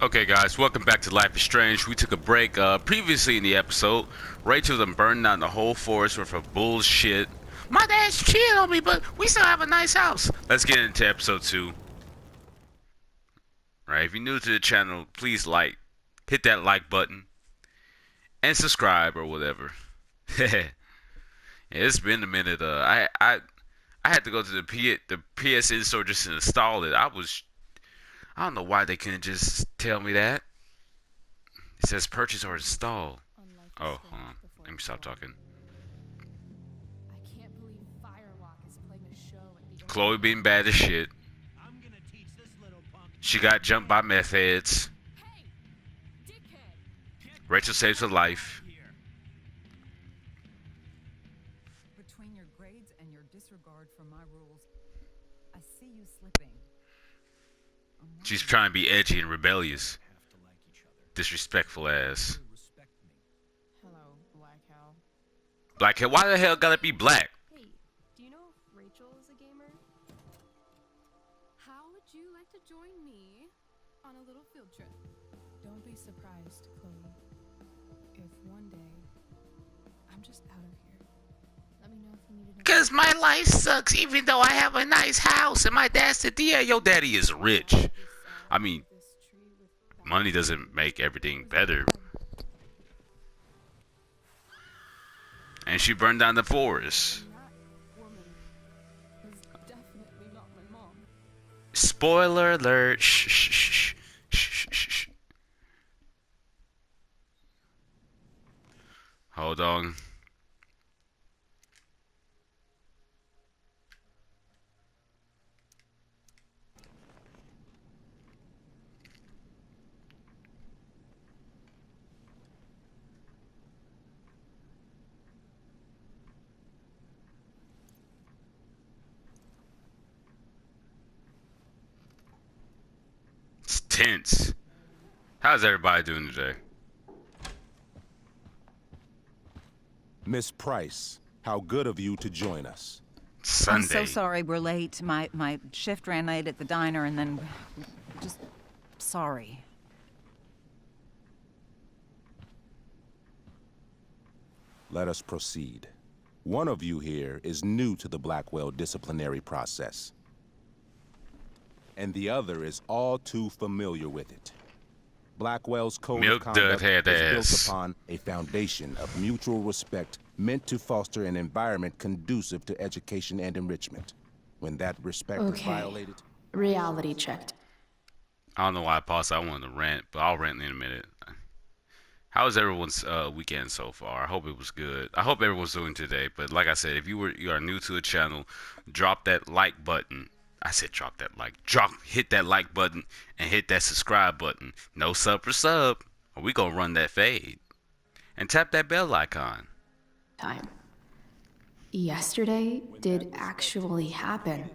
Okay, guys, welcome back to Life is Strange. We took a break. Previously in the episode, Rachel done burned down the whole forest with her bullshit. My dad's cheating on me, but we still have a nice house. Let's get into episode 2. Right, if you're new to the channel, please hit that like button, and subscribe or whatever. Yeah, it's been a minute. I had to go to the PSN store just to install it. I don't know why they couldn't just tell me that. It says purchase or install. Oh, hold on. Let me stop talking. I can't believe Firewalk is playing a show at the Chloe being bad as shit. She got jumped by meth heads. Hey, dickhead! Rachel saves her life. Between your grades and your disregard for my rules, I see you slipping. She's trying to be edgy and rebellious. Disrespectful ass. Hello, Black Hal. Black hair. Why the hell gotta be black? Hey, do you know if Rachel is a gamer? How would you like to join me on a little field trip? Don't be surprised, Chloe, if one day I'm just out of here. Let me know if you need to know. Cause my life sucks even though I have a nice house and my dad's the DA. Your daddy is rich. I mean, money doesn't make everything better. And she burned down the forest. That woman is definitely not my mom. Spoiler alert. Shh, shh, shh, shh, shh, shh. Hold on. It's tense. How's everybody doing today? Miss Price, how good of you to join us. Sunday. I'm so sorry we're late. My shift ran late at the diner and then just sorry. Let us proceed. One of you here is new to the Blackwell disciplinary process, and the other is all too familiar with it. Blackwell's code of Milk conduct dud head is ass. built upon a foundation of mutual respect meant to foster an environment conducive to education and enrichment. When that respect is Okay. violated, Reality checked. I don't know why I paused. I wanted to rant, but I'll rant in a minute. How was everyone's weekend so far? I hope it was good. I hope everyone's doing today. But like I said, if you are new to the channel, drop that like button. I said drop that like. Hit that like button and hit that subscribe button. No sub for sub, or we gonna run that fade. And tap that bell icon. Time. Yesterday did actually happen.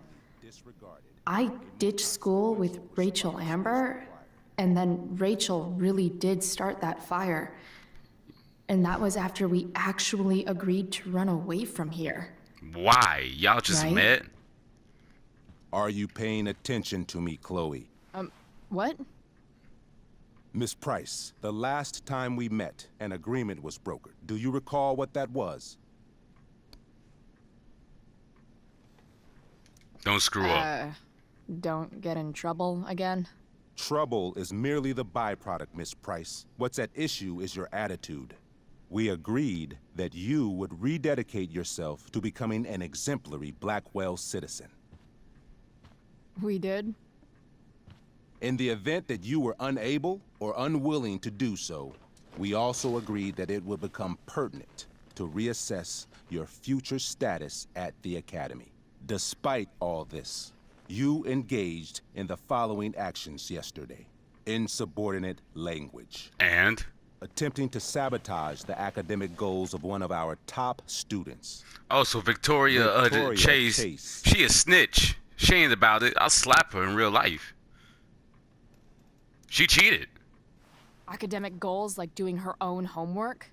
I ditched school with Rachel Amber, and then Rachel really did start that fire. And that was after we actually agreed to run away from here. Why? Y'all just Right? met? are you paying attention to me, Chloe? What? Miss Price, the last time we met, an agreement was brokered. Do you recall what that was? Don't screw up. Don't get in trouble again. Trouble is merely the byproduct, Miss Price. What's at issue is your attitude. We agreed that you would rededicate yourself to becoming an exemplary Blackwell citizen. We did? In the event that you were unable or unwilling to do so, we also agreed that it would become pertinent to reassess your future status at the Academy. Despite all this, you engaged in the following actions yesterday. Insubordinate language. And? Attempting to sabotage the academic goals of one of our top students. Oh, so Victoria, Victoria Chase, Chase. she a snitch. She ain't about it. I'll slap her in real life. She cheated. Academic goals like doing her own homework?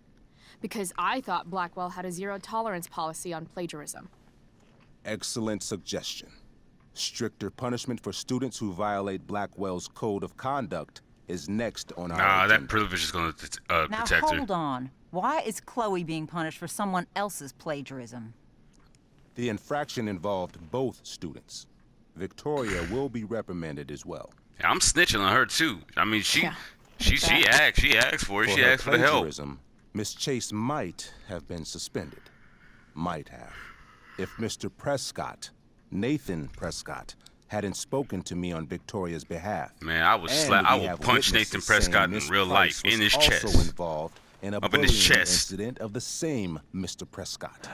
Because I thought Blackwell had a zero-tolerance policy on plagiarism. Excellent suggestion. Stricter punishment for students who violate Blackwell's code of conduct is next on our Nah, agenda. that privilege is gonna Now protect her. hold on. Why is Chloe being punished for someone else's plagiarism? The infraction involved both students. Victoria will be reprimanded as well. Yeah, I'm snitching on her too. I mean, she Yeah, she asked for it. For She her asked for the help. plagiarism, Miss Chase might have been suspended. Might have. If Mr. Prescott, Nathan Prescott, hadn't spoken to me on Victoria's behalf. Man, I would And I we would have punch witnesses Nathan Prescott in saying Miss real Price life, in was his also chest. involved in a Up in bullying his chest. incident of the same Mr. Prescott.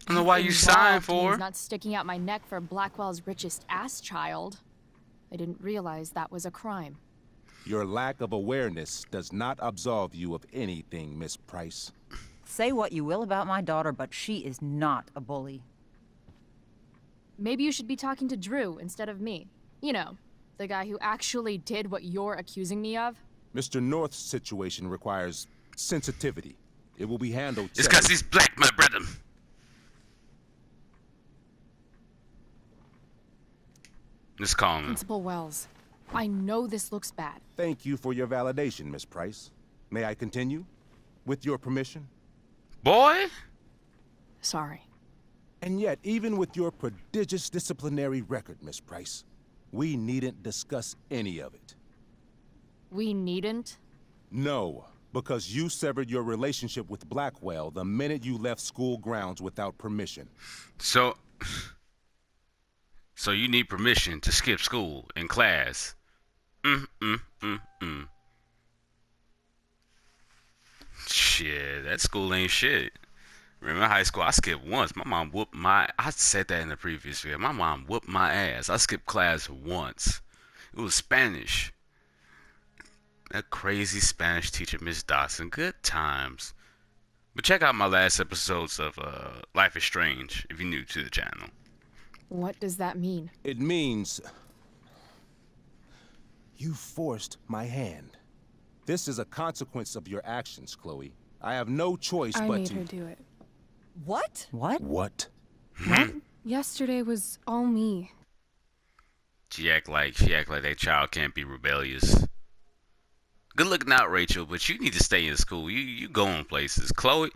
I don't know why you signed for. Means not sticking out my neck for Blackwell's richest ass child. I didn't realize that was a crime. Your lack of awareness does not absolve you of anything, Miss Price. Say what you will about my daughter, but she is not a bully. Maybe you should be talking to Drew instead of me. You know, the guy who actually did what you're accusing me of. Mr. North's situation requires sensitivity. It will be handled. It's because he's black, my brother. Let's call him. Principal Wells, I know this looks bad. Thank you for your validation, Miss Price. May I continue? With your permission? Boy, Sorry. And yet, even with your prodigious disciplinary record, Miss Price, we needn't discuss any of it. We needn't? No, because you severed your relationship with Blackwell the minute you left school grounds without permission. so you need permission to skip school in class. Shit, that school ain't shit. Remember high school, I skipped once. My mom whooped my... I said that in the previous video. My mom whooped my ass. I skipped class once. It was Spanish. That crazy Spanish teacher, Miss Dawson. Good times. But check out my last episodes of Life is Strange if you're new to the channel. What does that mean? It means... you forced my hand. This is a consequence of your actions, Chloe. I have no choice I but made to... her do it. What? What? What? Yesterday was all me. She act like that child can't be rebellious. Good looking out, Rachel, but you need to stay in school. You going places. Chloe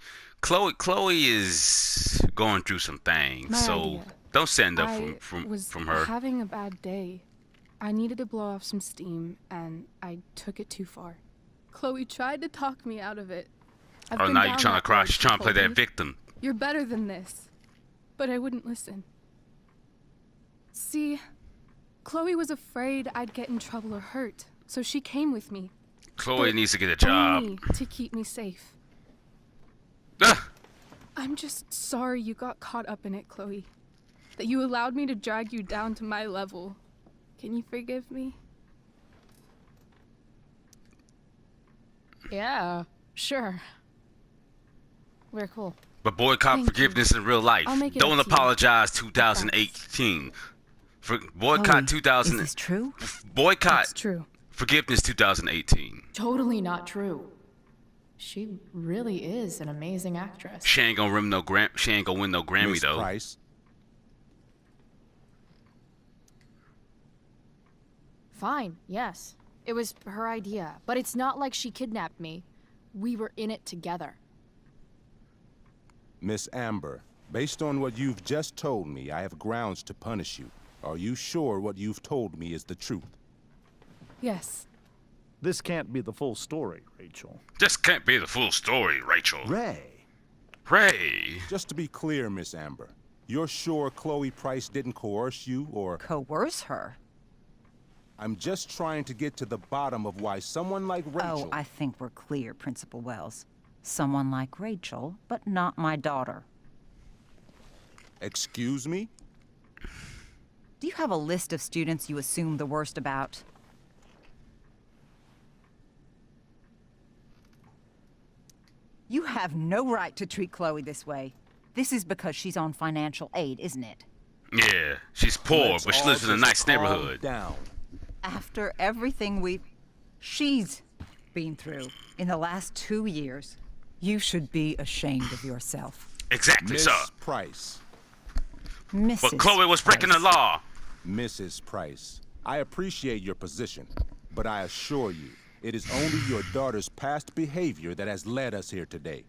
is going through some things, My so idea. don't stand up I from was her. having a bad day. I needed to blow off some steam, and I took it too far. Chloe tried to talk me out of it. I've Oh, been now down you're trying to that cry. road, She's she trying to play told that me. victim. You're better than this. But I wouldn't listen. See, Chloe was afraid I'd get in trouble or hurt, so she came with me. Chloe But needs to get a job. only to keep me safe. Ah! I'm just sorry you got caught up in it, Chloe. That you allowed me to drag you down to my level. Can you forgive me? Yeah, sure. We're cool. But boycott Thank forgiveness in real life. I'll make it Don't up to you. apologize. 2018. For boycott Chloe, 2000. Is this true? Boycott It's true. forgiveness 2018. Totally not true. She really is an amazing actress. She ain't gonna win no Grammy Miss though. Price, Fine, yes. It was her idea, but it's not like she kidnapped me. We were in it together. Miss Amber, based on what you've just told me, I have grounds to punish you. Are you sure what you've told me is the truth? Yes. This can't be the full story, Rachel. This can't be the full story, Rachel. Ray. Ray. Just to be clear, Miss Amber, you're sure Chloe Price didn't coerce you, or... Coerce her? I'm just trying to get to the bottom of why someone like Rachel... Oh, I think we're clear, Principal Wells. Someone like Rachel, but not my daughter. Excuse me? Do you have a list of students you assume the worst about? You have no right to treat Chloe this way. This is because she's on financial aid, isn't it? Yeah, she's poor, Let's but she all lives in a just nice calm neighborhood. down. After everything she's been through in the last 2 years, you should be ashamed of yourself. Exactly, Miss sir. Price, Mrs. But Chloe was breaking the Price. law. Mrs. Price, I appreciate your position, but I assure you, it is only your daughter's past behavior that has led us here today.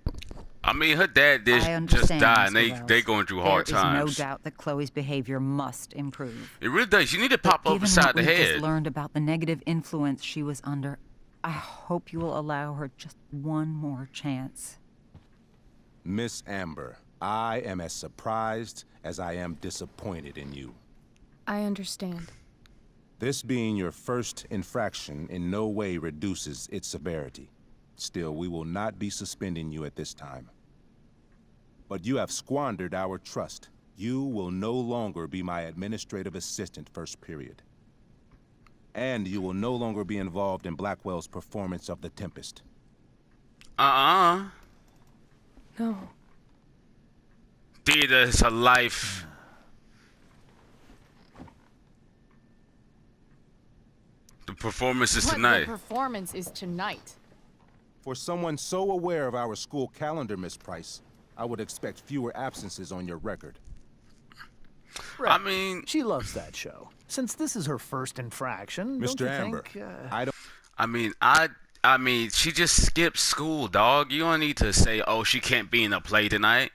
I mean, her dad did I just understand, die, and Mr. they Wells. going through hard There is times. no doubt that Chloe's behavior must improve. It really does. You need to pop But up given beside what the we've head. just learned about the negative influence she was under, I hope you will allow her just one more chance. Miss Amber, I am as surprised as I am disappointed in you. I understand. This being your first infraction in no way reduces its severity. Still, we will not be suspending you at this time. But you have squandered our trust. You will no longer be my administrative assistant first period. And you will no longer be involved in Blackwell's performance of The Tempest. No. Theater is her life. The performance is What tonight. the performance is tonight. For someone so aware of our school calendar, Miss Price, I would expect fewer absences on your record. I mean, She loves that show. Since this is her first infraction, don't Mr. you Amber, think, I don't... I mean, she just skipped school, dog. You don't need to say, oh, she can't be in a play tonight.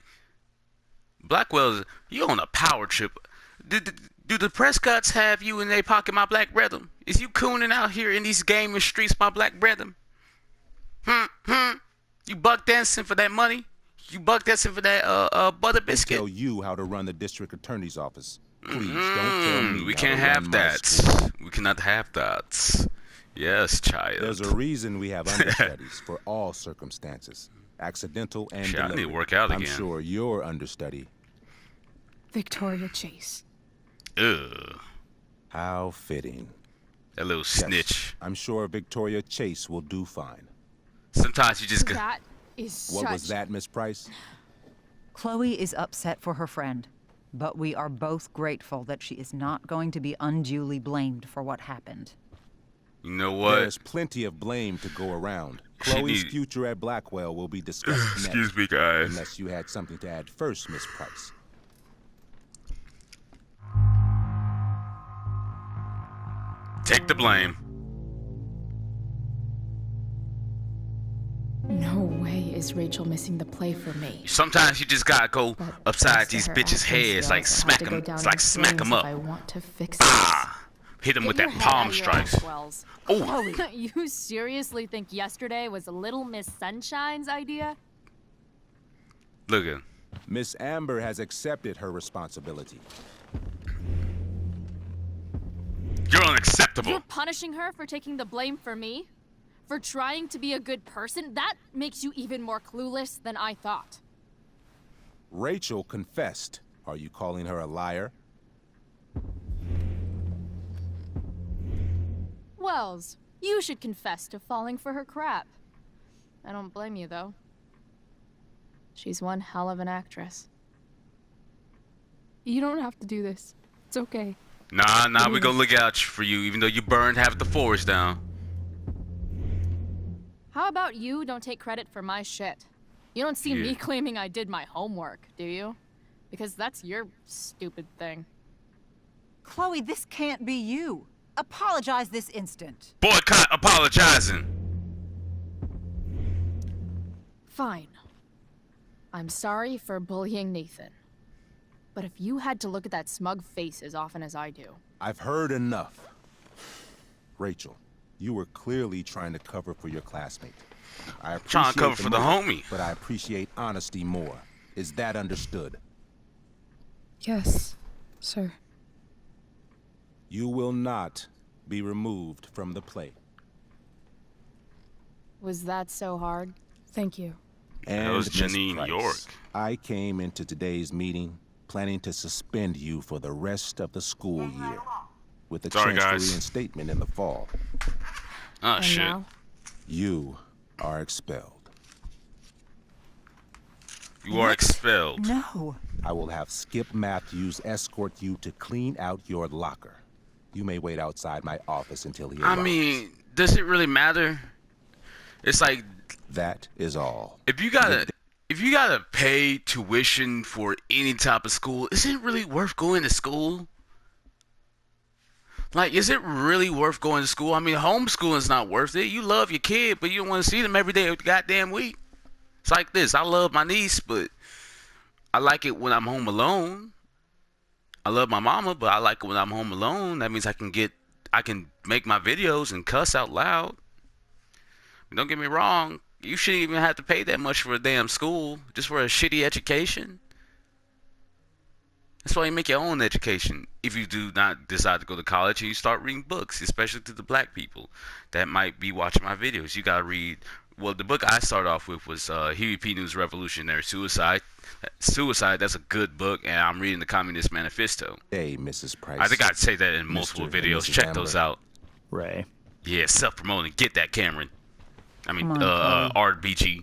Blackwell, you on a power trip. Do the Prescotts have you in their pocket, my black brethren? Is you cooning out here in these gaming streets, my black brethren? You buck dancing for that money? You buck dancing for that butter biscuit? tell you how to run the district attorney's office. Please don't tell me We how can't to run have my that. school. We cannot have that. Yes, child. There's a reason we have understudies for all circumstances, accidental and Shit, I need to deliberate. work out I'm again. sure your understudy. Victoria Chase. Ugh, How fitting. that little Yes, snitch. I'm sure Victoria Chase will do fine. Sometimes you just go. That is What such... was that, Miss Price? Chloe is upset for her friend, but we are both grateful that she is not going to be unduly blamed for what happened. You know what? There's plenty of blame to go around. Chloe's need- future at Blackwell will be discussed next. Excuse me, guys. Unless you had something to add first, Miss Price. Take the blame. No way is Rachel missing the play for me. Sometimes you just gotta go But upside thanks to these her bitches' acting heads, like skills, I have smack to go them, down it's like in smack them flames up. if I want to fix this. Ah, hit them with Get that your head palm out of your strikes. ass, Wells. Oh, You seriously think yesterday was Little Miss Sunshine's idea? look at. Miss Amber has accepted her responsibility. You're unacceptable. You're punishing her for taking the blame for me? For trying to be a good person? That makes you even more clueless than I thought. Rachel confessed. Are you calling her a liar? Wells, you should confess to falling for her crap. I don't blame you, though. She's one hell of an actress. You don't have to do this. It's okay. Nah, we gonna look out for you, even though you burned half the forest down. How about you don't take credit for my shit? You don't see Yeah. me claiming I did my homework, do you? Because that's your stupid thing. Chloe, this can't be you. Apologize this instant. Boycott apologizing. Fine. I'm sorry for bullying Nathan. But if you had to look at that smug face as often as I do, I've heard enough. Rachel, you were clearly trying to cover for your classmate. I appreciate Trying to cover for the motive, homie. but I appreciate honesty more. Is that understood? Yes, sir. You will not be removed from the play. was that so hard? Thank you. And was Miss Janine Price, York. I came into today's meeting planning to suspend you for the rest of the school year, with a Sorry, chance guys. to reinstatement in the fall. Oh And shit. now? You are expelled. You are expelled. No. I will have Skip Matthews escort you to clean out your locker. You may wait outside my office until he I arrives. mean, does it really matter? It's like That is all. if you gotta pay tuition for any type of school, is it really worth going to school? Like, is it really worth going to school? I mean, homeschooling's not worth it. You love your kid, but you don't want to see them every day of the goddamn week. It's like this. I love my niece, but I like it when I'm home alone. I love my mama, but I like it when I'm home alone. That means I can make my videos and cuss out loud. Don't get me wrong. You shouldn't even have to pay that much for a damn school just for a shitty education. That's why you make your own education. If you do not decide to go to college and you start reading books, especially to the black people that might be watching my videos, you gotta read. Well, the book I started off with was Huey P. Newton's Revolutionary Suicide. Suicide, that's a good book, and I'm reading the Communist Manifesto. Hey, Mrs. Price. I think I'd say that in multiple Mr. and videos. Mrs. Check Amber. those out. Ray. Yeah, self-promoting. Get that, Cameron. I mean, Come on, Chloe. RBG.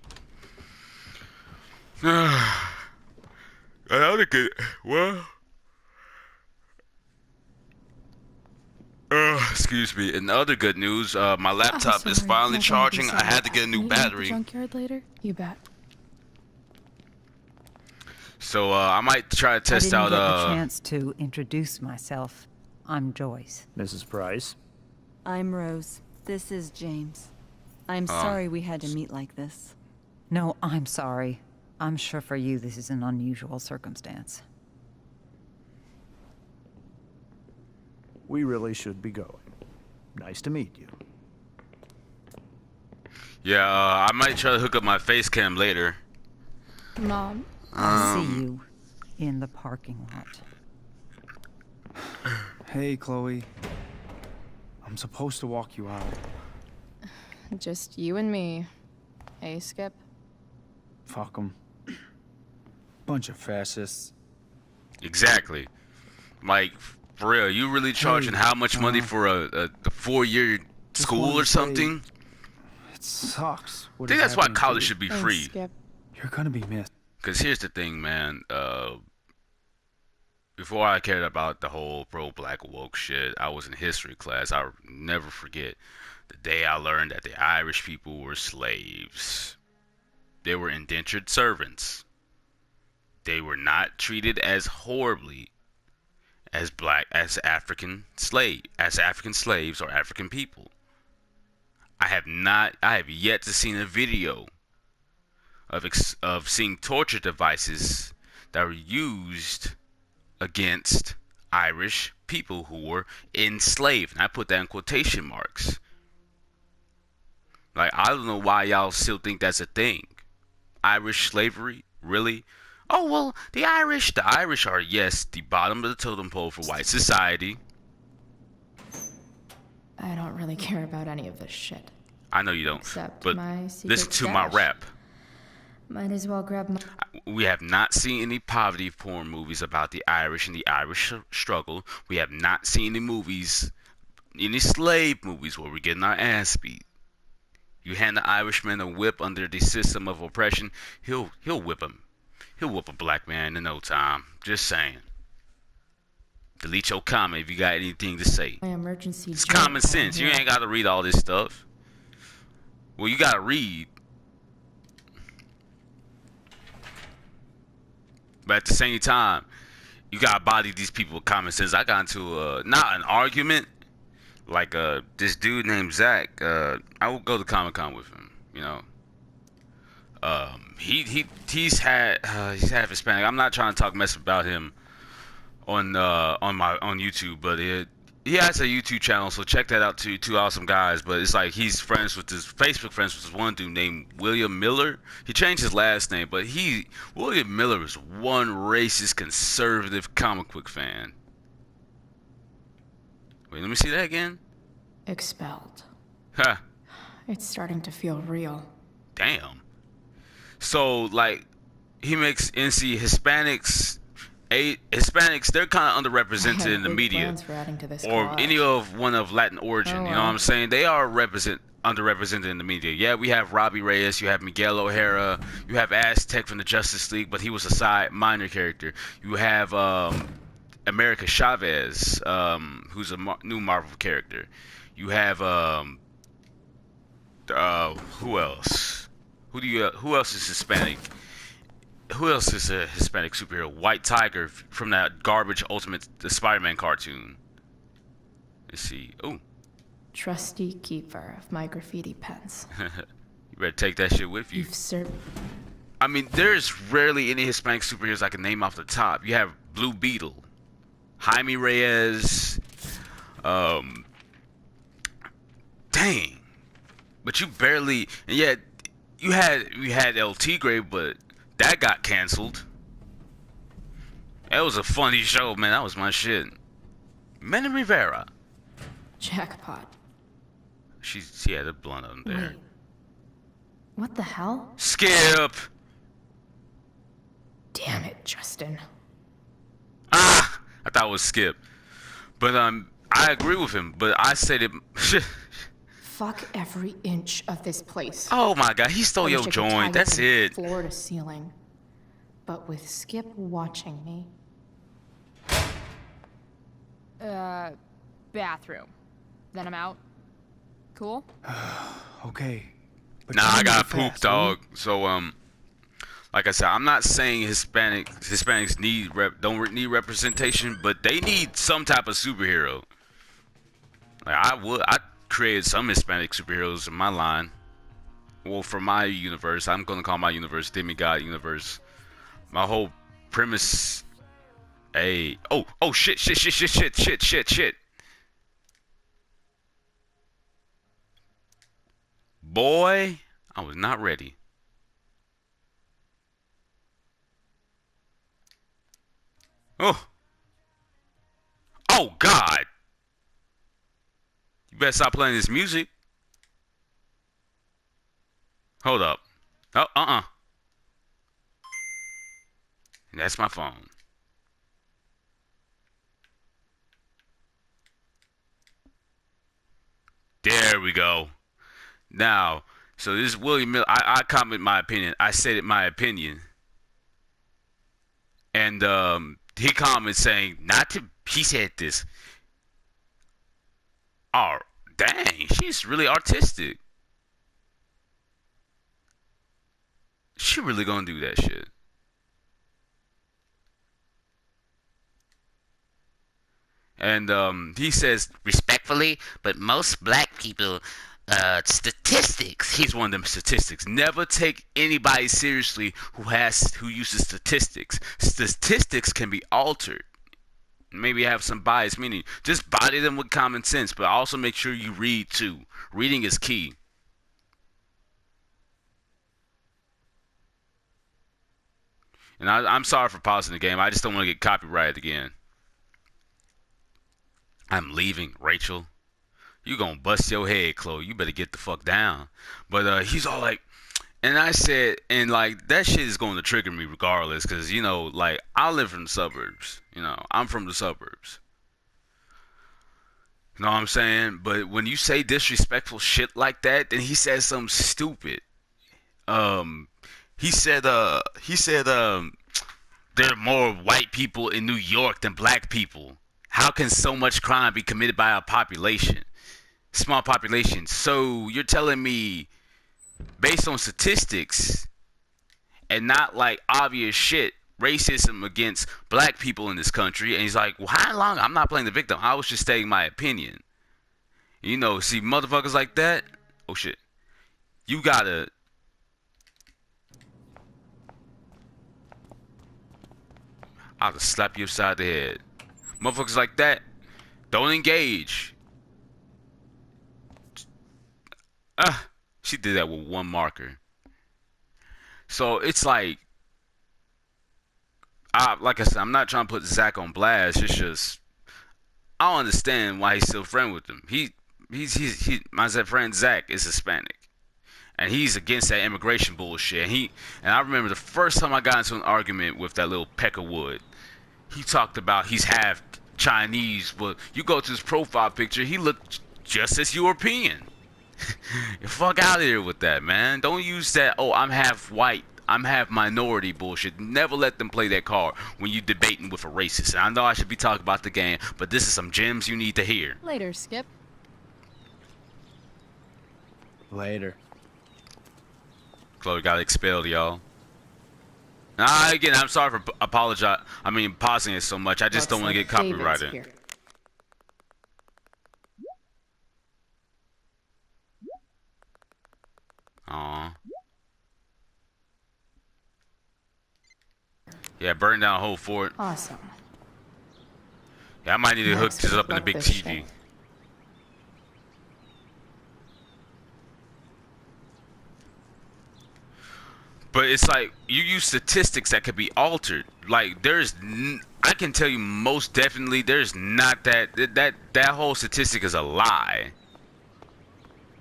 Another good. Well. Excuse me. In other good news, my laptop is sorry. finally Nothing charging. be I had said. to get a new Meet me at the battery. junkyard later? You bet. So I might try to I test didn't out. get a chance to introduce myself. I'm Joyce. Mrs. Price. I'm Rose. This is James. I'm sorry we had to meet like this. No, I'm sorry. I'm sure for you this is an unusual circumstance. We really should be going. Nice to meet you. Yeah, I might try to hook up my face cam later. Mom, I'll see you in the parking lot. Hey, Chloe. I'm supposed to walk you out. just you and me. Hey, Skip. Fuck 'em. Bunch of fascists. Exactly. Like, for real, you really charging how much money for a 4-year just school wanted or to say- something? It sucks. I think that's why college should be Thanks, free. Skip. You're gonna be missed. Because here's the thing, man. Before I cared about the whole pro-black woke shit, I was in history class. I'll never forget the day I learned that the Irish people were slaves. They were indentured servants. They were not treated as horribly as African slaves or African people. I have yet to see a video of seeing torture devices that were used against Irish people who were enslaved. And I put that in quotation marks. Like, I don't know why y'all still think that's a thing. Irish slavery? Really? Oh, well, the Irish are, yes, the bottom of the totem pole for white society. I don't really care about any of this shit. I know you don't, Except but my secret listen to my stash. rap. Might as well grab my... We have not seen any poverty porn movies about the Irish and the Irish struggle. We have not seen any slave movies where we're getting our ass beat. You hand the Irishman a whip under the system of oppression, he'll whip him. He'll whoop a black man in no time. Just saying. Delete your comment if you got anything to say. My emergency It's joke common sense. You here. ain't got to read all this stuff. Well, you got to read. But at the same time, you got to body these people with common sense. I got into not an argument. Like this dude named Zach. I will go to Comic-Con with him. You know. He's half Hispanic. I'm not trying to talk mess about him on YouTube, but he has a YouTube channel, so check that out too. Two awesome guys, but it's like he's Facebook friends with this one dude named William Miller. He changed his last name, but William Miller is one racist conservative comic book fan. Wait, let me see that again. Expelled. Huh. It's starting to feel real. Damn. So, like, he makes NC Hispanics, they're kind of underrepresented in the Big media. plans for adding to this Or collage. any of one of Latin origin, Oh, you know well. what I'm saying? They are underrepresented in the media. Yeah, we have Robbie Reyes, you have Miguel O'Hara, you have Aztec from the Justice League, but he was a minor character. You have America Chavez, who's a new Marvel character. You have who else? Who else is Hispanic? Who else is a Hispanic superhero? White Tiger from that garbage Ultimate the Spider-Man cartoon. Let's see. Oh. Trusty keeper of my graffiti pens. You better take that shit with you. You've served. I mean, there's rarely any Hispanic superheroes I can name off the top. You have Blue Beetle, Jaime Reyes, dang. But you barely, and yet you had El Tigre, but that got canceled. That was a funny show, man. That was my shit. Manny Rivera. Jackpot. She had a blunt on there. Wait. What the hell? Skip. Damn it, Justin. Ah, I thought it was Skip. But I agree with him. But I said it. Fuck every inch of this place. Oh my God, he stole your joint. That's it. Floor to ceiling. But with Skip watching me. Bathroom. Then I'm out. Cool? Okay. But Nah, I got fast, will you? poop, dog. So like I said, I'm not saying Hispanics don't need representation, but they need some type of superhero. Like I created some Hispanic superheroes in my line. Well, for my universe, I'm gonna call my universe Demigod Universe. My whole premise. Hey, oh shit. Boy, I was not ready. Oh God. You better stop playing this music. Hold up. Oh, And that's my phone. There we go. Now, so this is William Miller. I comment my opinion. I said it my opinion. And he comments saying, he said this. Oh, dang, she's really artistic. She really gonna do that shit. And he says, respectfully, but most black people, statistics. He's one of them statistics. Never take anybody seriously who uses statistics. Statistics can be altered. Maybe have some bias, meaning just body them with common sense, but also make sure you read too. Reading is key. And I'm sorry for pausing the game. I just don't want to get copyrighted again. I'm leaving, Rachel. You gonna bust your head, Chloe. You better get the fuck down. But he's all like, and I said, and like that shit is going to trigger me regardless, because you know, like I live from the suburbs. You know, I'm from the suburbs. You know what I'm saying? But when you say disrespectful shit like that, then he says something stupid. He said there are more white people in New York than black people. How can so much crime be committed by a population? Small population. So you're telling me, based on statistics and not like obvious shit, racism against black people in this country, and he's like, well, how long? I'm not playing the victim. I was just stating my opinion. You know, see motherfuckers like that. Oh shit. You gotta. I'll just slap you upside the head. Motherfuckers like that, don't engage. She did that with one marker. So it's like I said, I'm not trying to put Zach on blast. It's just I don't understand why he's still friends with him. My friend Zach is Hispanic, and he's against that immigration bullshit. And I remember the first time I got into an argument with that little Peckerwood. He talked about he's half Chinese, but you go to his profile picture, he looked just as European. Fuck out of here with that, man. Don't use that, oh, I'm half white, I'm half minority bullshit. Never let them play that card when you debating with a racist. And I know I should be talking about the game, but this is some gems you need to hear. Later, Skip. Later. Chloe got expelled, y'all. Again, I'm sorry for pausing it so much. I just don't want to get copyrighted. Yeah, burn down a whole fort. Awesome. Yeah, I might need to hook Next, this we up in a flip big this TV. shit. But it's like you use statistics that could be altered. Like I can tell you most definitely there's not that whole statistic is a lie.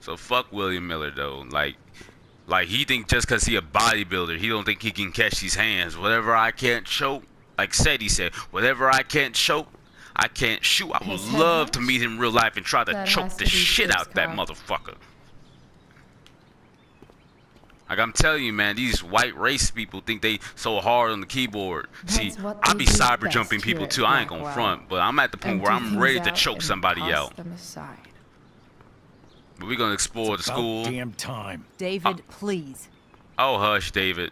So fuck William Miller though. Like he think just cause he a bodybuilder, he don't think he can catch these hands. Whatever I can't choke, like he said, whatever I can't choke, I can't shoot. I would His head love to match? meet him in real life and try to That choke has the to be shit Chris out that Cobb. motherfucker. Like I'm telling you, man, these white race people think they so hard on the keyboard. See, That's what I they be do cyber best jumping people here at too. I ain't gonna Blackwell. front, but I'm at the point where Empty I'm ready things to out choke and somebody toss out. them aside. But we're gonna explore the school. Damn time. David, please. Oh, hush, David.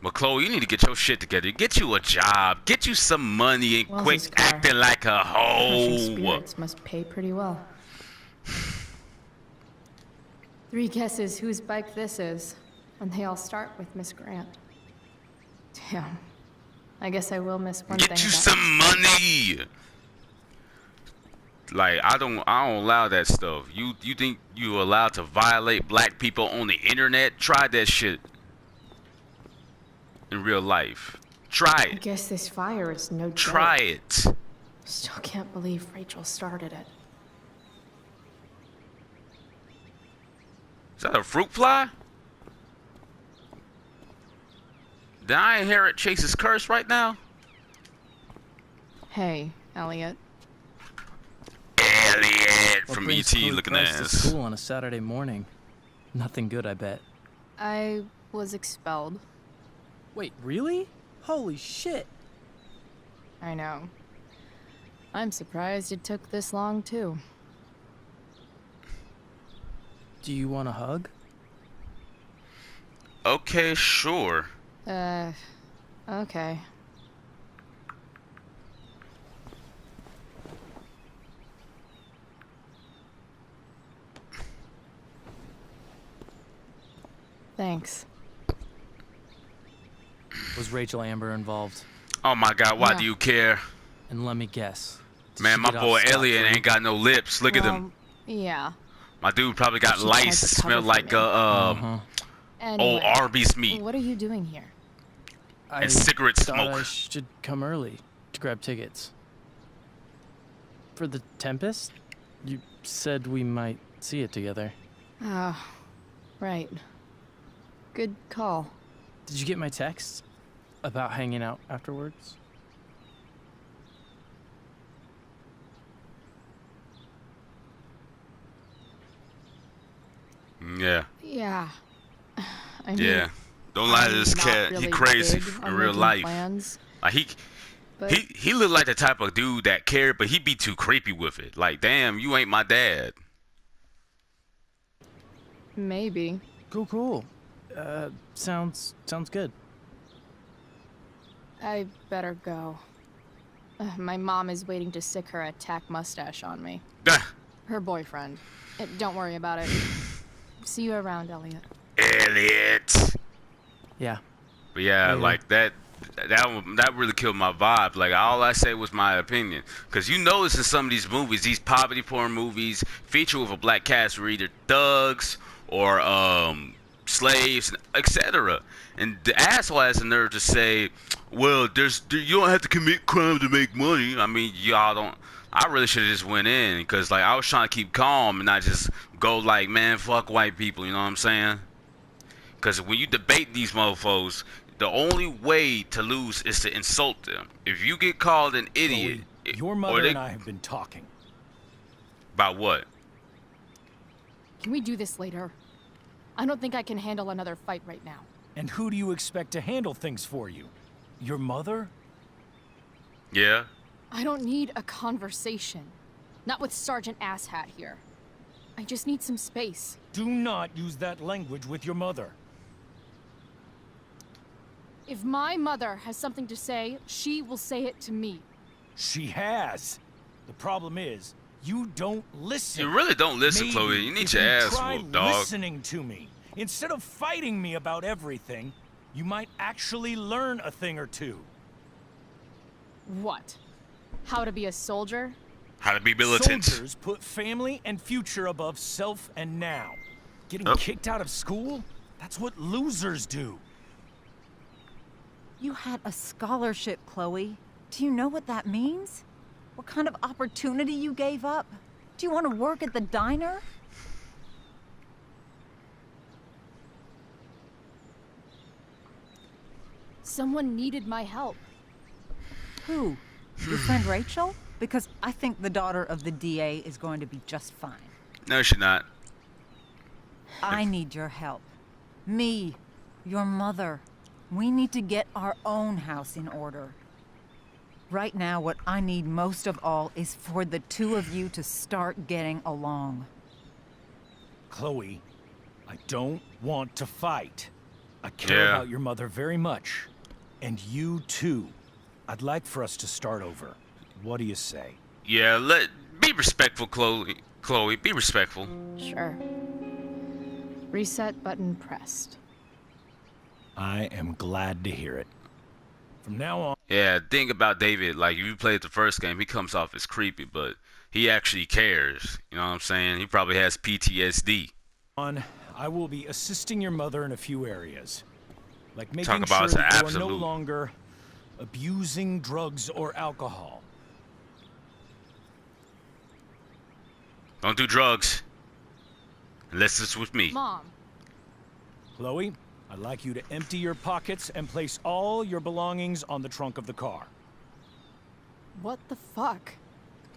Well, Chloe, you need to get your shit together. Get you a job. Get you some money and Well's quit his car? acting like a Crushing hoe. spirits must pay pretty well. 3 guesses whose bike this is, and they all start with Miss Grant. Damn. I guess I will miss one thing. Get you about some money. Like I don't allow that stuff. You think you allowed to violate black people on the internet? Try that shit in real life. Try I it. guess this fire is no joke. Try it. Still can't believe Rachel started it. Is that a fruit fly? Did I inherit Chase's curse right now? Hey, Elliot. Elliot What from brings ET Chloe looking Price to ass. school on a Saturday morning? Nothing good, I bet. I was expelled. Wait, really? Holy shit! I know. I'm surprised it took this long, too. Do you want a hug? Okay, sure. Okay. Thanks. Was Rachel Amber involved? Oh my God, why Yeah. do you care? And let me guess. Did Man, she my get off boy scot-free? Elliot ain't got no lips. Look at him. Yeah. My dude probably got She tried lice. to Smell cover for like me. old Anyway, Arby's meat what are you doing here? I and cigarette thought I smoke. should come early to grab tickets. For the Tempest? You said we might see it together. Ah, right. Good call. Did you get my text about hanging out afterwards? Yeah, Yeah. I mean, yeah. Don't lie to I'm this not cat. really He crazy big in on real making life. Plans, Like but he looked like the type of dude that cared, but he be too creepy with it. Like, damn, you ain't my dad. maybe. Cool. Sounds good. I better go. My mom is waiting to sick her attack mustache on me. Ah, Her boyfriend. Don't worry about it. See you around, Elliot. Elliot. Yeah. But yeah, Later. like that really killed my vibe. Like all I said was my opinion, because you notice in some of these movies, these poverty porn movies, feature with a black cast were either thugs or slaves, etc. And the asshole has the nerve to say, "Well, you don't have to commit crime to make money." I mean, y'all don't. I really should have just went in, because like I was trying to keep calm and not just go like, "Man, fuck white people," you know what I'm saying? Because when you debate these mofos, the only way to lose is to insult them. If you get called an idiot, Chloe, your or mother they- and I have been talking. about what? Can we do this later? I don't think I can handle another fight right now. And who do you expect to handle things for you? Your mother? Yeah. I don't need a conversation. Not with Sergeant Asshat here. I just need some space. Do not use that language with your mother. If my mother has something to say, she will say it to me. She has. The problem is, you don't listen. You really don't listen, Maybe Chloe. You need if your you ass try whooped, dog. listening to me, instead of fighting me about everything, you might actually learn a thing or two. What? How to be a soldier? How to be militant. Soldiers put family and future above self and now. Getting kicked out of school? That's what losers do. You had a scholarship, Chloe. Do you know what that means? What kind of opportunity you gave up? Do you want to work at the diner? Someone needed my help. Who? Your friend Rachel? Because I think the daughter of the DA is going to be just fine. No, she's not. I need your help. Me, your mother. We need to get our own house in order. Right now, what I need most of all is for the two of you to start getting along. Chloe, I don't want to fight. I care about your mother very much. And you too. I'd like for us to start over. What do you say? Yeah, be respectful, Chloe. Chloe, be respectful. Sure. Reset button pressed. I am glad to hear it. From now on... Yeah, think about David, like, if you played the first game, he comes off as creepy, but he actually cares. You know what I'm saying? He probably has PTSD. I will be assisting your mother in a few areas. Like making Talk about sure that you are absolute. no longer abusing drugs or alcohol. Don't do drugs. Unless it's with me. Mom. Chloe, I'd like you to empty your pockets and place all your belongings on the trunk of the car. What the fuck?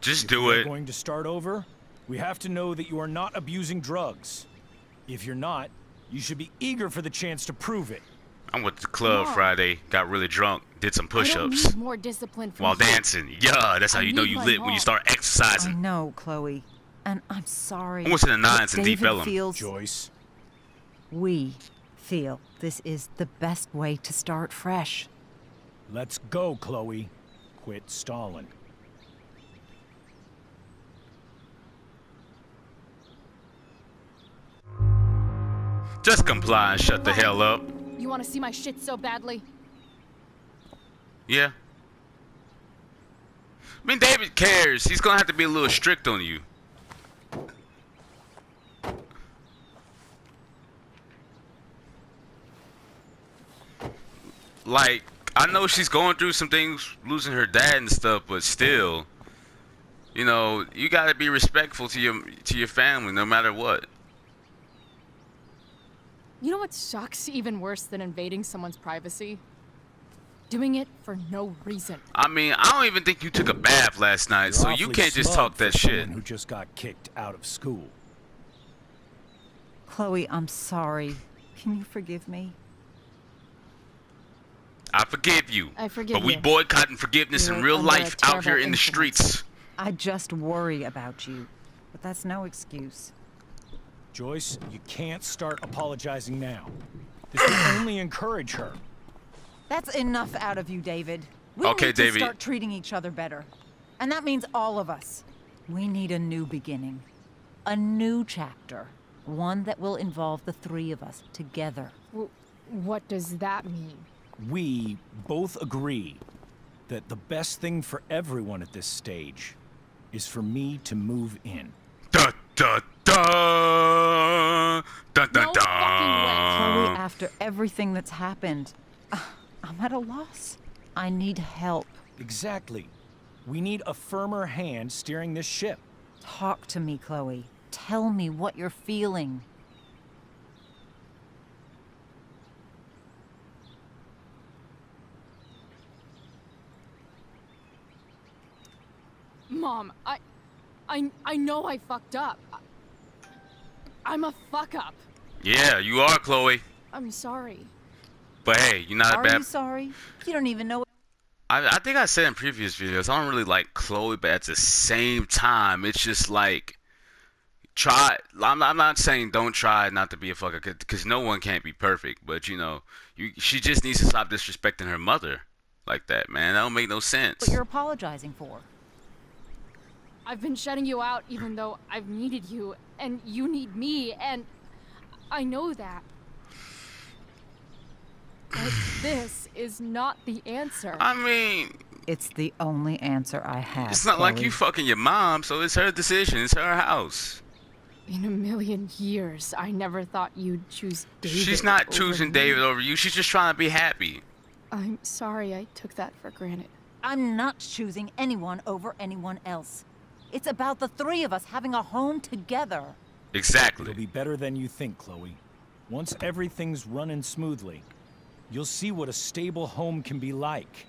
Just If do we're it. going to start over, we have to know that you are not abusing drugs. If you're not, you should be eager for the chance to prove it. I went to the club Mom. Friday, got really drunk, did some I don't push-ups need more discipline from while you. dancing. Yeah, that's how I you know need you my lit when you mom. start I exercising. know, Chloe. And I'm sorry. I went to the but nines in Deep David Ellum. feels Joyce, we feel this is the best way to start fresh. let's go, Chloe. Quit stalling. Just comply and shut the hell up. You want to see my shit so badly? Yeah. I mean, David cares. He's gonna have to be a little strict on you. Like, I know she's going through some things, losing her dad and stuff, but still, you know, you gotta be respectful to your family, no matter what. You know what sucks even worse than invading someone's privacy? Doing it for no reason. I mean, I don't even think you took a bath last night, You're so you awfully can't just smug talk that for shit. someone who just got kicked out of school. Chloe, I'm sorry. Can you forgive me? I forgive you. I forgive but we you. boycotting forgiveness You're in real under life a out here terrible in the influence. streets. I just worry about you. But that's no excuse. Joyce, you can't start apologizing now. This will only encourage her. That's enough out of you, David. We Okay, need to David. start treating each other better. And that means all of us. We need a new beginning. A new chapter. One that will involve the three of us together. What does that mean? We both agree that the best thing for everyone at this stage is for me to move in. Da da da da da No da. fucking way. Chloe, after everything that's happened, I'm at a loss. I need help. Exactly. We need a firmer hand steering this ship. Talk to me, Chloe. Tell me what you're feeling. Mom, I know I fucked up. I'm a fuck up. Yeah, you are, Chloe. I'm sorry. But hey, you're not a Are bad. you sorry? You don't even know. I think I said in previous videos, I don't really like Chloe, but at the same time, it's just like, try. I'm not saying don't try not to be a fucker, because no one can't be perfect. But you know, she just needs to stop disrespecting her mother like that, man. That don't make no sense. What you're apologizing for. I've been shutting you out even though I've needed you, and you need me, and I know that. But this is not the answer. I mean, It's the only answer I have. it's not like Chloe. you fucking your mom, so it's her decision. It's her house. In a million years, I never thought you'd choose David. She's not over choosing me. David over you. She's just trying to be happy. I'm sorry I took that for granted. I'm not choosing anyone over anyone else. It's about the three of us having a home together. Exactly. It'll be better than you think, Chloe. Once everything's running smoothly, you'll see what a stable home can be like.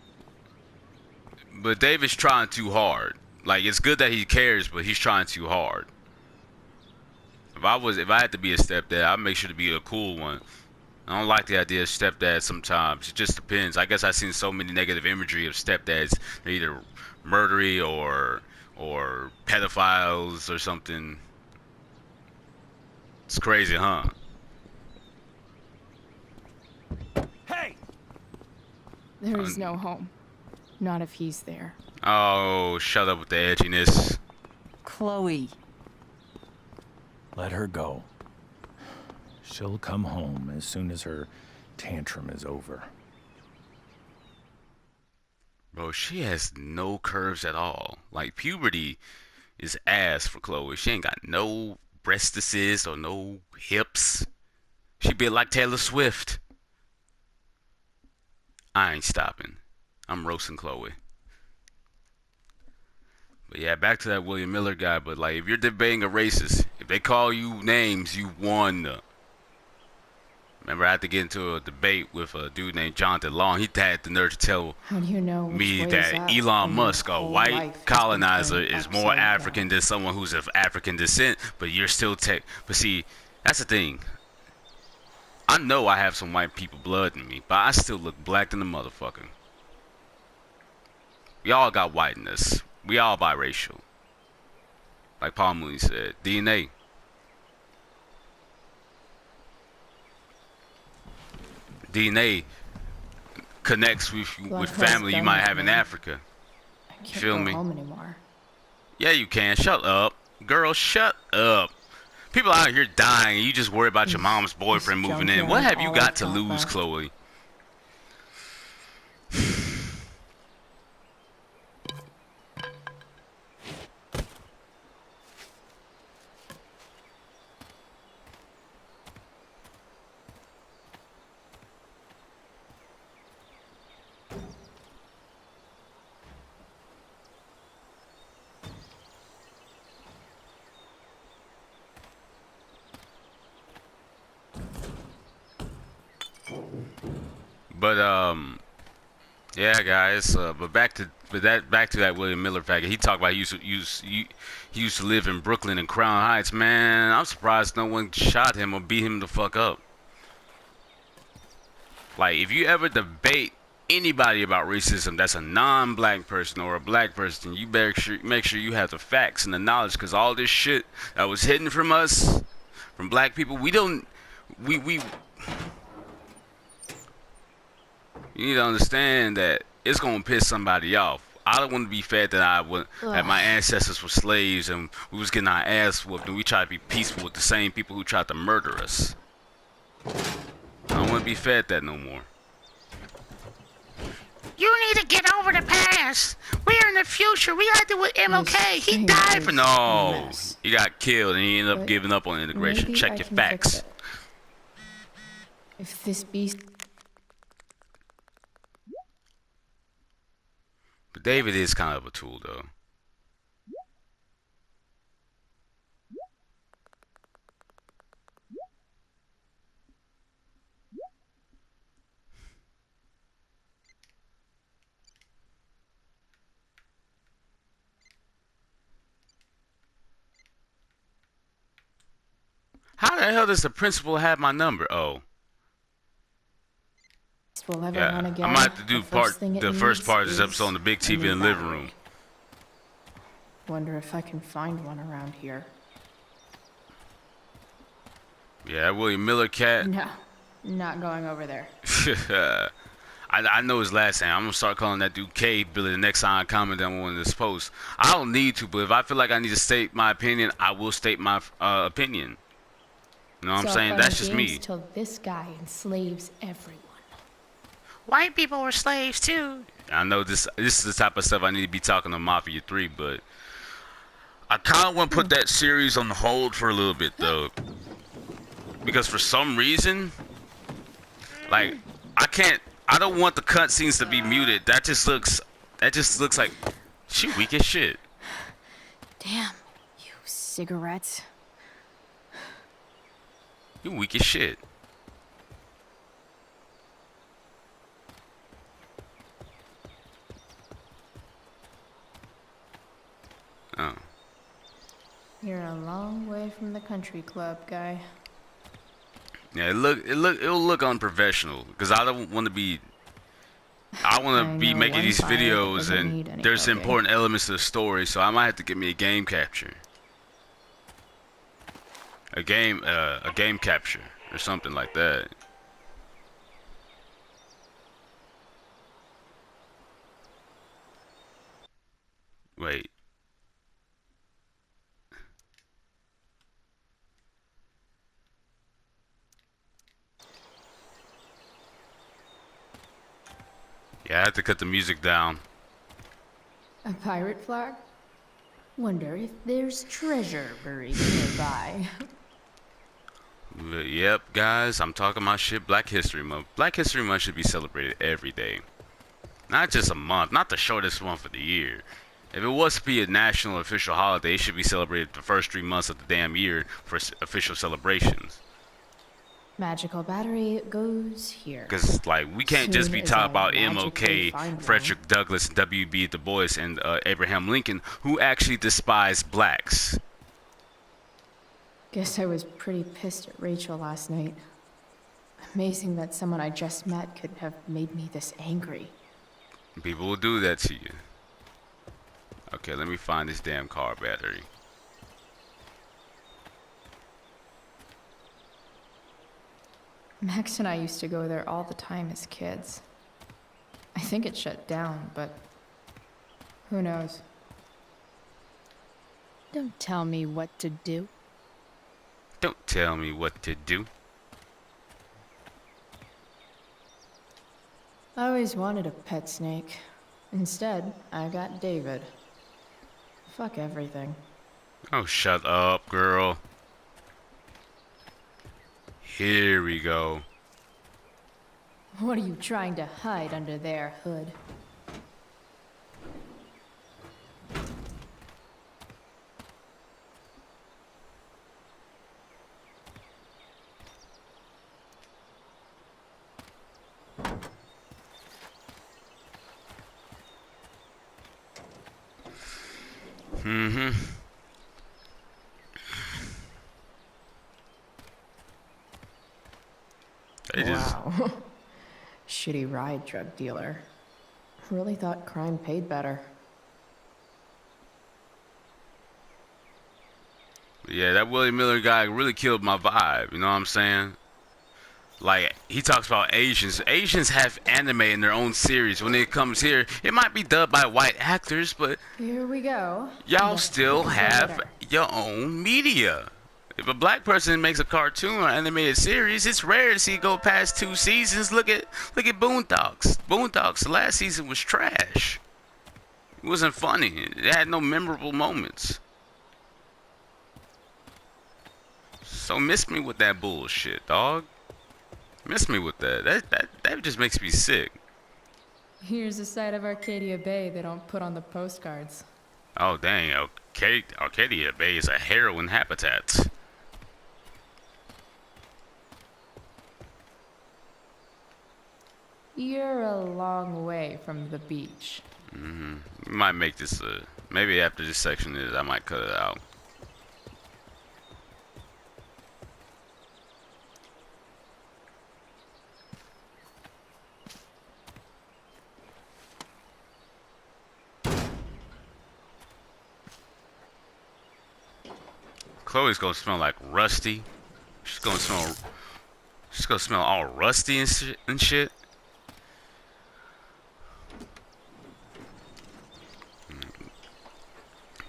But David's trying too hard. Like, it's good that he cares, but he's trying too hard. If I had to be a stepdad, I'd make sure to be a cool one. I don't like the idea of stepdads sometimes. It just depends. I guess I've seen so many negative imagery of stepdads. They're either murdery or pedophiles or something. It's crazy, huh? Hey! There is no home. Not if he's there. Oh, shut up with the edginess. Chloe. Let her go. She'll come home as soon as her tantrum is over. Bro, she has no curves at all. Like, puberty is ass for Chloe. She ain't got no breastises or no hips. She be like Taylor Swift. I ain't stopping. I'm roasting Chloe. But yeah, back to that William Miller guy. But like, if you're debating a racist, if they call you names, you won. Remember, I had to get into a debate with a dude named Jonathan Long. He had the nerve to tell How do you know which me way is that up Elon when your Musk, a whole white life has colonizer, been turned is more upside down? African than someone who's of African descent, but you're still But see, that's the thing. I know I have some white people blood in me, but I still look black than a motherfucker. We all got whiteness. We all biracial. Like Paul Mooney said, DNA. DNA connects with Blood family you has might done have in it, man. Africa. I can't Feel go me? home anymore. Yeah, you can. Shut up. Girl, shut up. People out here dying and you just worry about your mom's boyfriend moving in. What have you got to lose, Chloe? But yeah, guys. But back to that William Miller fact. He talked about he used to live in Brooklyn and Crown Heights. Man, I'm surprised no one shot him or beat him the fuck up. Like, if you ever debate anybody about racism that's a non-black person or a black person, you better make sure you have the facts and the knowledge, because all this shit that was hidden from us, from black people, you need to understand that it's gonna piss somebody off. I don't want to be fed that that my ancestors were slaves and we was getting our ass whooped and we try to be peaceful with the same people who tried to murder us. I don't want to be fed that no more. You need to get over the past. We're in the future. We gotta do with MLK. He died for no. He got killed and he ended up But giving up on integration. maybe Check I your can facts. fix it. If this beast But David is kind of a tool, though. How the hell does the principal have my number? Oh. will ever Yeah, run I again, might have to do the first thing it the first needs part of this is episode on the big a TV new in the living battery. room. Wonder if I can find one around here. Yeah, that William Miller cat. No, not going over there. I know his last name. I'm gonna start calling that dude K Billy the next time I comment on one of this posts. I don't need to, but if I feel like I need to state my opinion, I will state my opinion. You know what I'm saying? That's just me. Till this guy enslaves everyone. white people were slaves too. I know this is the type of stuff I need to be talking to Mafia 3, but I kind of want to put that series on hold for a little bit though, because for some reason, like I don't want the cutscenes to be muted. That just looks like she weak as shit. Damn, you cigarettes. You weak as shit. Oh. You're a long way from the country club, guy. Yeah, it'll look unprofessional because I don't want to be. I want to be making these videos and there's important elements to the story, so I might have to get me a game capture. A game capture or something like that. Wait. Yeah, I have to cut the music down. A pirate flag? Wonder if there's treasure buried nearby. Yep, guys, I'm talking my shit. Black History Month. Black History Month should be celebrated every day. Not just a month, not the shortest month of the year. If it was to be a national official holiday, it should be celebrated the first 3 months of the damn year for official celebrations. Magical battery goes here. Because, like, we can't just be talking about MLK, Frederick Douglass, W.B. Du Bois, and Abraham Lincoln, who actually despised blacks. Guess I was pretty pissed at Rachel last night. Amazing that someone I just met could have made me this angry. People will do that to you. Okay, let me find this damn car battery. Max and I used to go there all the time as kids. I think it shut down, but who knows? Don't tell me what to do. Don't tell me what to do. I always wanted a pet snake. Instead, I got David. Fuck everything. Oh, shut up, girl. Here we go. What are you trying to hide under there, Hood? Wow. Shitty ride, drug dealer. Really thought crime paid better. Yeah, that Willie Miller guy really killed my vibe, you know what I'm saying? Like, he talks about Asians. Asians have anime in their own series. When it comes here, it might be dubbed by white actors, but here we go. Y'all still have your own media. If a black person makes a cartoon or animated series, it's rare to see it go past 2 seasons. Look at Boondocks. Boondocks, the last season was trash. It wasn't funny. It had no memorable moments. So miss me with that bullshit, dog. Miss me with that. That just makes me sick. Here's a side of Arcadia Bay they don't put on the postcards. Oh dang, Arcadia Bay is a heroin habitat. You're a long way from the beach. We might make this maybe after this section is, I might cut it out. Chloe's gonna smell like rusty. She's gonna smell all rusty and shit.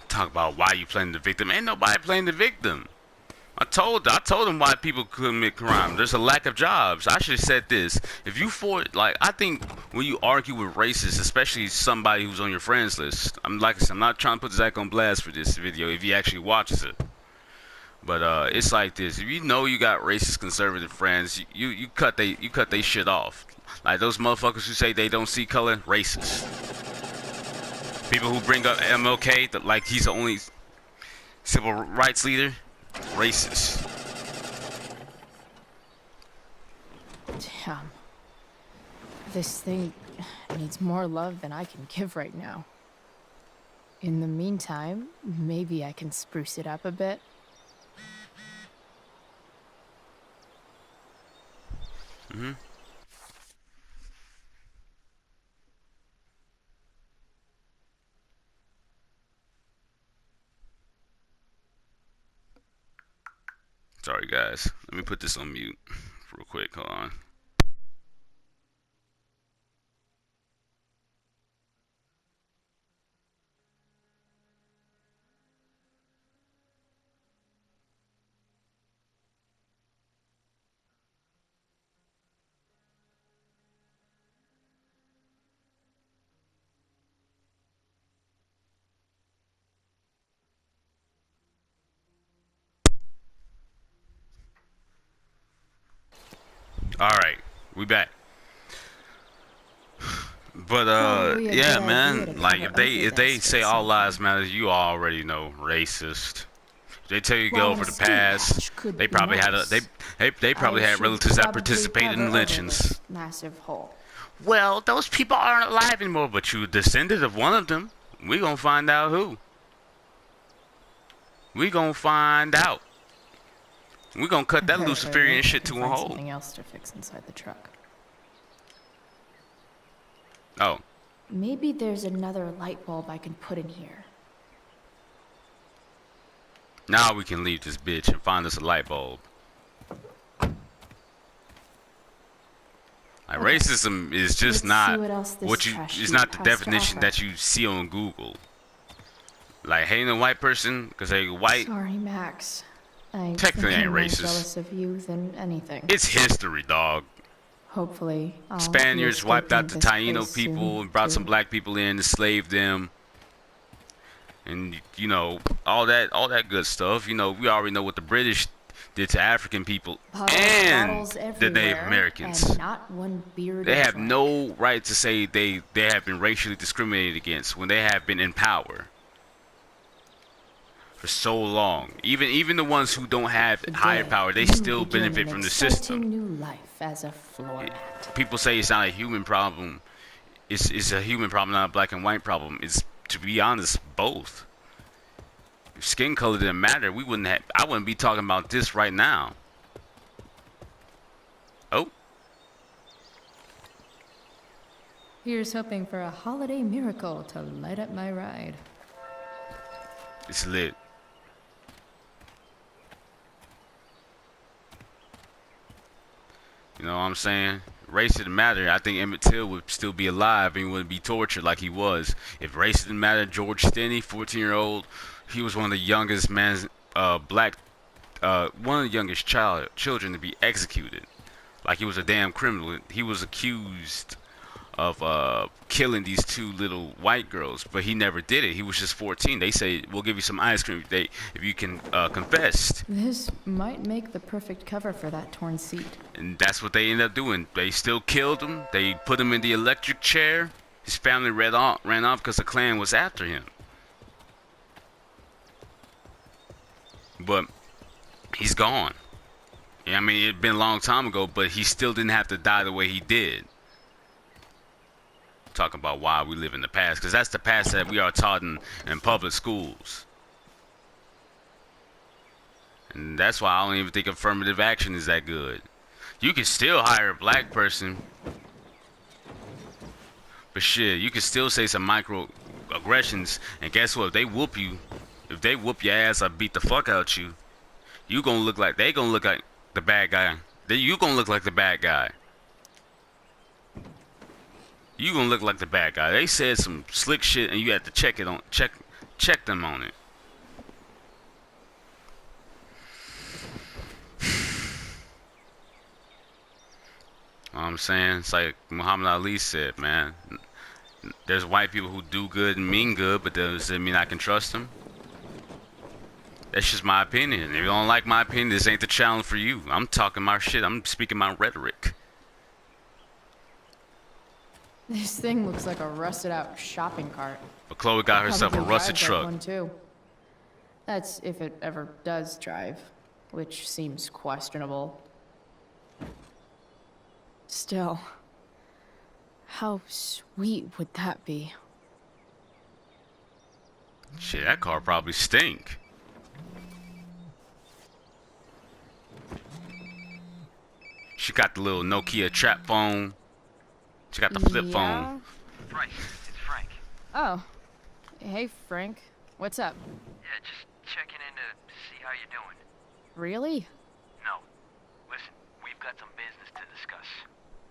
Talk about why you playing the victim. Ain't nobody playing the victim. I told him why people commit crime. There's a lack of jobs. I should have said this. If you I think when you argue with racists, especially somebody who's on your friends list, I'm not trying to put Zach on blast for this video if he actually watches it. But it's like this. If you know you got racist conservative friends, you cut they shit off. Like those motherfuckers who say they don't see color, racist. People who bring up MLK like he's the only civil rights leader, racist. Damn. This thing needs more love than I can give right now. In the meantime, maybe I can spruce it up a bit. Mm-hmm. Sorry guys, let me put this on mute real quick, hold on. Alright, we back. But yeah, man, like if they say all lives matter, you already know racist. They tell you go for the past. They probably had they probably had relatives that participated in lynchings. Massive hole. Well, those people aren't alive anymore, but you descended of one of them. We gonna find out who. We gonna find out. We gonna cut that Luciferian shit to a hole. Something else to fix inside the truck. Oh. Maybe there's another light bulb I can put in here. Now we can leave this bitch and find us a light bulb. Like, racism is just not what you. It's not the definition that you see on Google. Like hating a white person because they white. Sorry, Max. I technically ain't more racist. Jealous of you than anything. It's history, dog. Hopefully, Spaniards wiped out the Taino people and brought some black people in, enslaved them, and you know all that good stuff. You know, we already know what the British did to African people and the Native Americans. And not one beard. They have no right to say they have been racially discriminated against when they have been in power for so long. Even the ones who don't have higher power, they still benefit from the system. New life as a floor mat. People say it's not a human problem. It's a human problem, not a black and white problem. It's, to be honest, both. If skin color didn't matter, I wouldn't be talking about this right now. Oh. Here's hoping for a holiday miracle to light up my ride. It's lit. You know what I'm saying? Race didn't matter. I think Emmett Till would still be alive and he wouldn't be tortured like he was. If race didn't matter, George Stinney, 14-year-old, he was one of the youngest one of the youngest children to be executed. Like he was a damn criminal. He was accused of killing these two little white girls, but he never did it. He was just 14. They say, we'll give you some ice cream if you can confess. This might make the perfect cover for that torn seat. And that's what they ended up doing. They still killed him. They put him in the electric chair. His family ran off because the Klan was after him. But he's gone. Yeah, I mean, it'd been a long time ago, but he still didn't have to die the way he did. Talking about why we live in the past, because that's the past that we are taught in public schools. And that's why I don't even think affirmative action is that good. You can still hire a black person, but shit, you can still say some microaggressions, and guess what? If they whoop you, if they whoop your ass or beat the fuck out you, they gonna look like the bad guy. You gonna look like the bad guy. You gonna look like the bad guy. They said some slick shit, and you had to check them on it. I'm saying? It's like Muhammad Ali said, man. There's white people who do good and mean good, but does it mean I can trust them? That's just my opinion. If you don't like my opinion, this ain't the challenge for you. I'm talking my shit. I'm speaking my rhetoric. This thing looks like a rusted out shopping cart. But Chloe got herself a Probably rusted drives like truck. one too. That's if it ever does drive, which seems questionable. Still, how sweet would that be? Shit, that car probably stink. She got the little Nokia trap phone. She got the flip phone. Frank, it's Frank. Oh. Hey, Frank. What's up? Yeah, just checking in to see how you're doing. Really? No. Listen, we've got some business to discuss.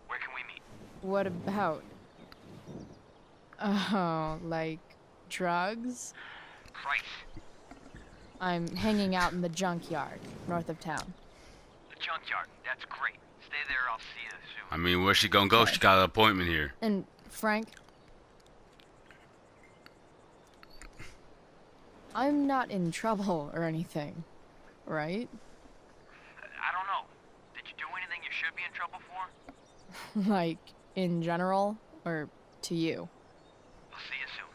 Where can we meet? What about? Oh, like drugs? Price. I'm hanging out in the junkyard, north of town. The junkyard. That's great. Stay there, I'll see you soon. I mean, where's she gonna go? She got an appointment here. And Frank? I'm not in trouble or anything, right? I don't know. Did you do anything you should be in trouble for? Like, in general, or to you? I'll see you soon.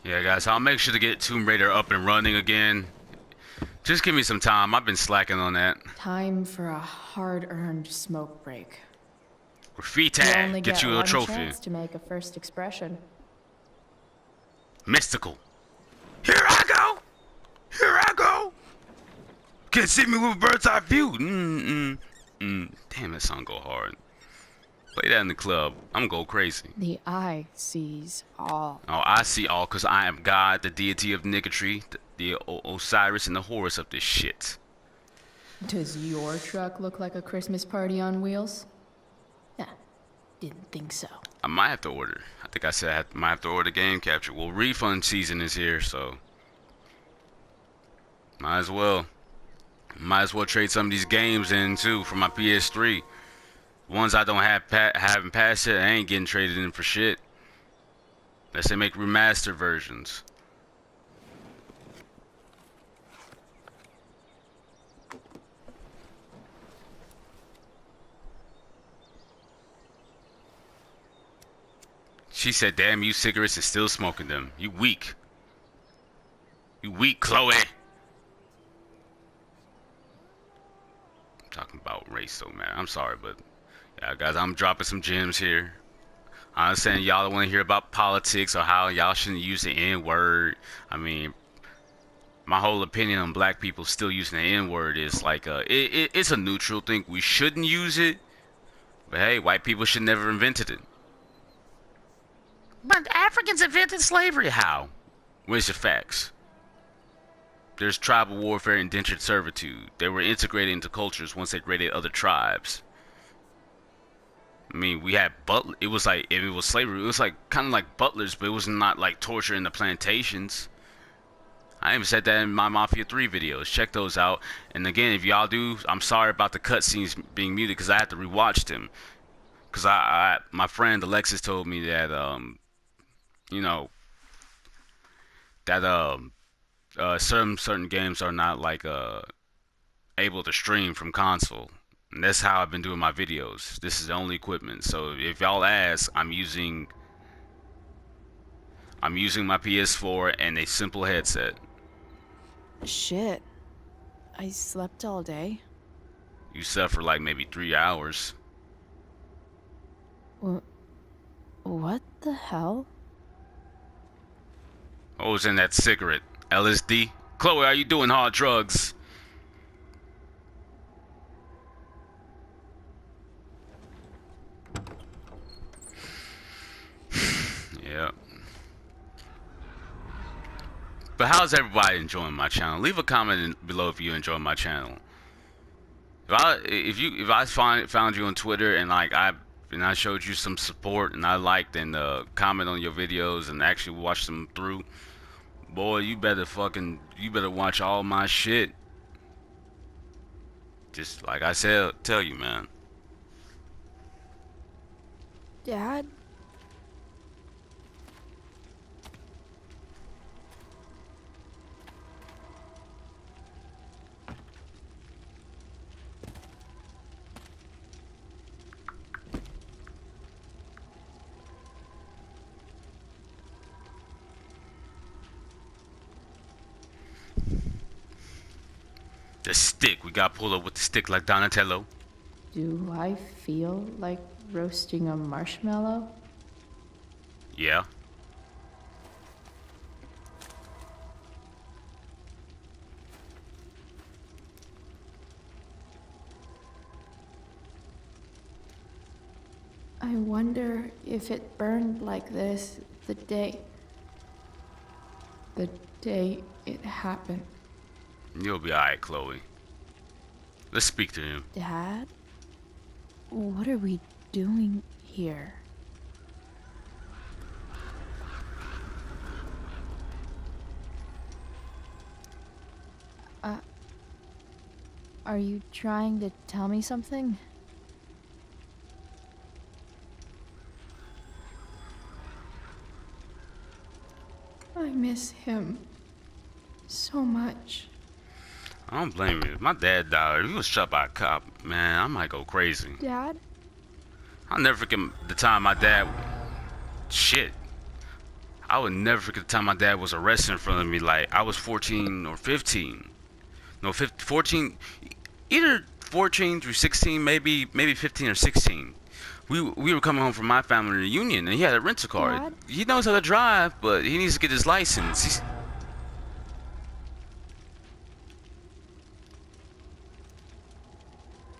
Yeah, guys, I'll make sure to get Tomb Raider up and running again. Just give me some time. I've been slacking on that. Time for a hard-earned smoke break. Graffiti. You only Get you a one trophy. chance to make a first expression. Mystical. Here I go. Here I go. Can't see me with a bird's eye view. Damn, that song go hard. Play that in the club. I'm gonna go crazy. The eye sees all. Oh, I see all, cause I am God, the deity of niggotry, the Osiris and the Horus of this shit. Does your truck look like a Christmas party on wheels? Yeah, didn't think so. I might have to order. I think I said I might have to order game capture. Well, refund season is here, so might as well. Might as well trade some of these games in too for my PS3. Ones I don't have haven't passed yet, I ain't getting traded in for shit. Unless they make remastered versions. She said, damn you cigarettes and still smoking them. You weak. You weak, Chloe. I'm talking about race though, man. I'm sorry, but yeah, guys, I'm dropping some gems here. I understand y'all don't want to hear about politics or how y'all shouldn't use the N-word. I mean, my whole opinion on black people still using the N-word is like, it's a neutral thing. We shouldn't use it. But hey, white people should never invented it. But Africans invented slavery. How? Where's the facts? There's tribal warfare and indentured servitude. They were integrated into cultures once they raided other tribes. I mean, we had it was like, if it was slavery, it was like kind of like butlers, but it was not like torture in the plantations. I even said that in my Mafia 3 videos. Check those out. And again, if y'all do, I'm sorry about the cutscenes being muted because I had to rewatch them. Because my friend Alexis told me that, you know, that certain games are not like able to stream from console. And that's how I've been doing my videos. This is the only equipment. So if y'all ask, I'm using my PS4 and a simple headset. Shit. I slept all day. You slept for like maybe 3 hours. What the hell? What was in that cigarette? LSD? Chloe, are you doing hard drugs? Yep. But how's everybody enjoying my channel? Leave a comment below if you enjoy my channel. If I found you on Twitter and like I've and I showed you some support and I liked and comment on your videos and actually watched them through, boy, you better watch all my shit. Just like I said, tell you, man. Dad? The stick. We got pulled up with the stick like Donatello. Do I feel like roasting a marshmallow? Yeah. I wonder if it burned like this the day it happened. You'll be alright, Chloe. Let's speak to him. Dad? What are we doing here? Are you trying to tell me something? I miss him so much. I don't blame you. If my dad died, if he was shot by a cop, man, I might go crazy. Dad? I'll never forget the time my dad... Shit. I would never forget the time my dad was arrested in front of me. Like, I was 14 or 15. No, 14... Either 14 through 16, maybe 15 or 16. We were coming home from my family reunion, and he had a rental car. Dad? He knows how to drive, but he needs to get his license.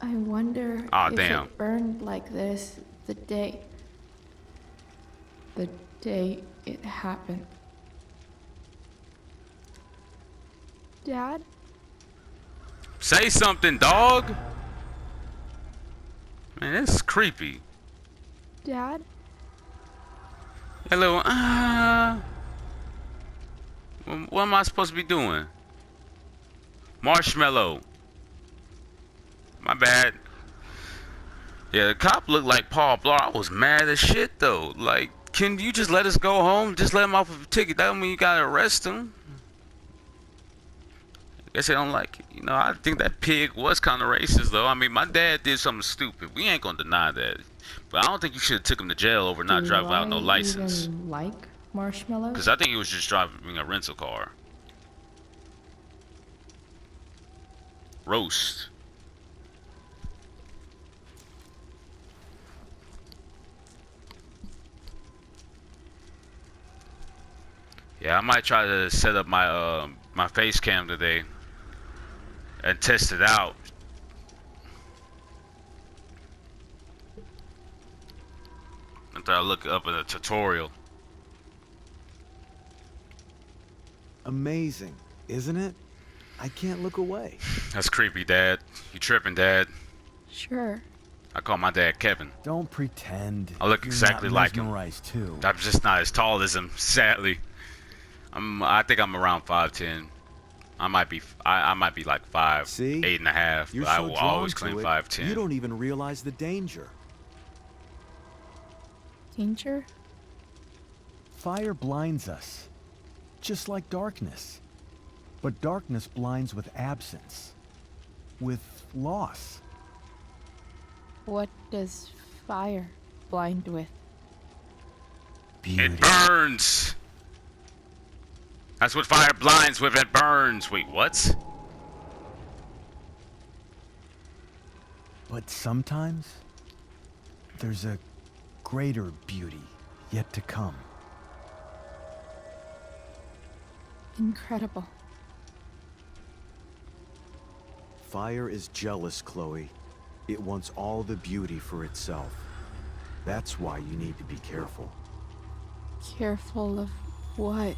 I wonder if it burned like this the day it happened. Dad? Say something, dog. Man, that's creepy. Dad? Hello. What am I supposed to be doing? Marshmallow. My bad. Yeah, the cop looked like Paul Blart. I was mad as shit though. Like, can you just let us go home? Just let him off of a ticket. That don't mean you gotta arrest him. I guess they don't like it. You know, I think that pig was kind of racist though. I mean, my dad did something stupid. We ain't gonna deny that. But I don't think you should have took him to jail over not driving without no license. Even like marshmallows? Because I think he was just driving a rental car. Roast. Yeah, I might try to set up my my face cam today and test it out. After I look up in a tutorial. Amazing, isn't it? I can't look away. That's creepy, Dad. You tripping, Dad? Sure. I call my dad Kevin. Don't pretend. I look exactly like him. Too. I'm just not as tall as him, sadly. I think I'm around 5'10". I might be like 8.5, but I will always claim 5'10". You don't even realize the danger. Danger? Fire blinds us, just like darkness. But darkness blinds with absence, with loss. What does fire blind with? Beauty. It burns! That's what fire blinds with, it burns! Wait, what? But sometimes, there's a greater beauty yet to come. Incredible. Fire is jealous, Chloe. It wants all the beauty for itself. That's why you need to be careful. Careful of what?